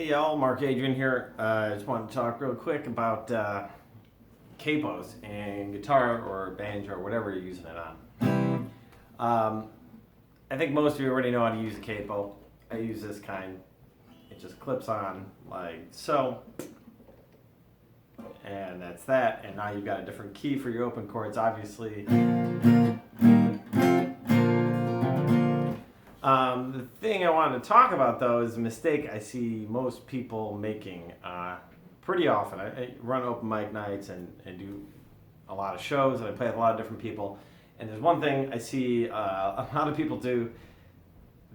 Hey y'all, Mark Adrian here. I just wanted to talk real quick about capos and guitar or banjo or whatever you're using it on. I think most of you already know how to use a capo. I use this kind. It just clips on like so. And that's that. And now you've got a different key for your open chords, obviously. The thing I wanted to talk about, though, is a mistake I see most people making pretty often. I run open mic nights and do a lot of shows, and I play with a lot of different people. And there's one thing I see a lot of people do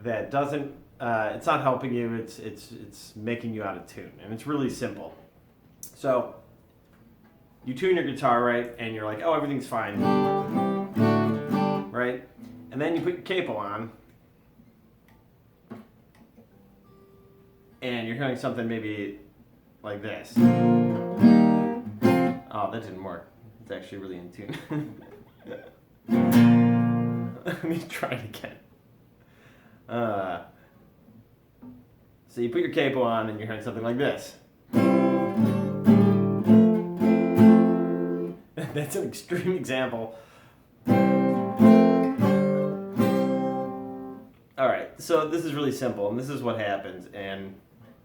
that doesn't, it's not helping you, it's making you out of tune. And it's really simple. So, you tune your guitar, right, and you're like, oh, everything's fine, right? And then you put your capo on, and you're hearing something maybe like this. Oh, that didn't work. It's actually really in tune. Let me try it again. So you put your capo on and you're hearing something like this. That's an extreme example. Alright, so this is really simple, and this is what happens. And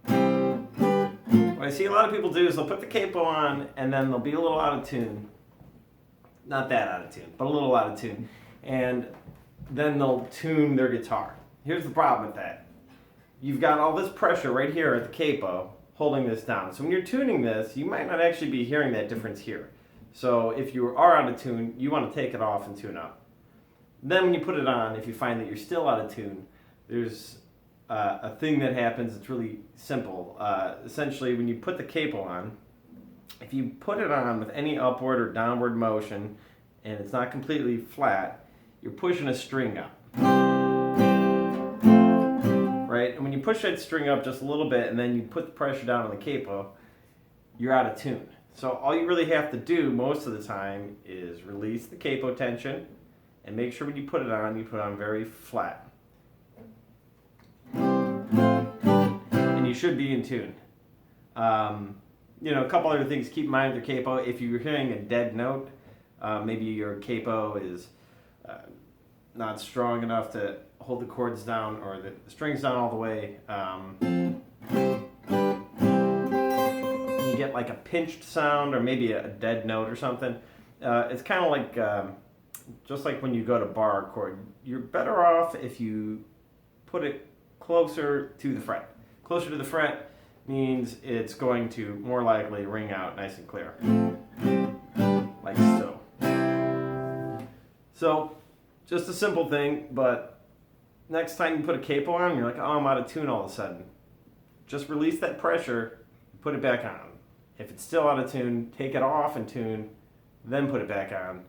what I see a lot of people do is they'll put the capo on, and then they'll be a little out of tune. Not that out of tune, but a little out of tune. And then they'll tune their guitar. Here's the problem with that. You've got all this pressure right here at the capo holding this down. So when you're tuning this, you might not actually be hearing that difference here. So if you are out of tune, you want to take it off and tune up. Then when you put it on, if you find that you're still out of tune, there's a thing that happens. It's really simple. Essentially, when you put the capo on, if you put it on with any upward or downward motion, and it's not completely flat, you're pushing a string up. Right? And when you push that string up just a little bit, and then you put the pressure down on the capo, you're out of tune. So all you really have to do most of the time is release the capo tension, and make sure when you put it on, you put it on very flat. And you should be in tune. A couple other things to keep in mind with your capo. If you're hearing a dead note, maybe your capo is not strong enough to hold the chords down or the strings down all the way. You get like a pinched sound or maybe a dead note or something. It's kind of like just like when you go to bar chord. You're better off if you put it closer to the fret. Closer to the fret means it's going to more likely ring out nice and clear. Like so. So, just a simple thing, but next time you put a capo on, you're like, oh, I'm out of tune all of a sudden. Just release that pressure, put it back on. If it's still out of tune, take it off and tune, then put it back on,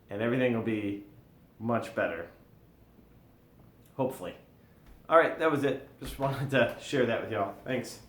and everything will be much better. Hopefully. Alright, that was it. Just wanted to share that with y'all. Thanks.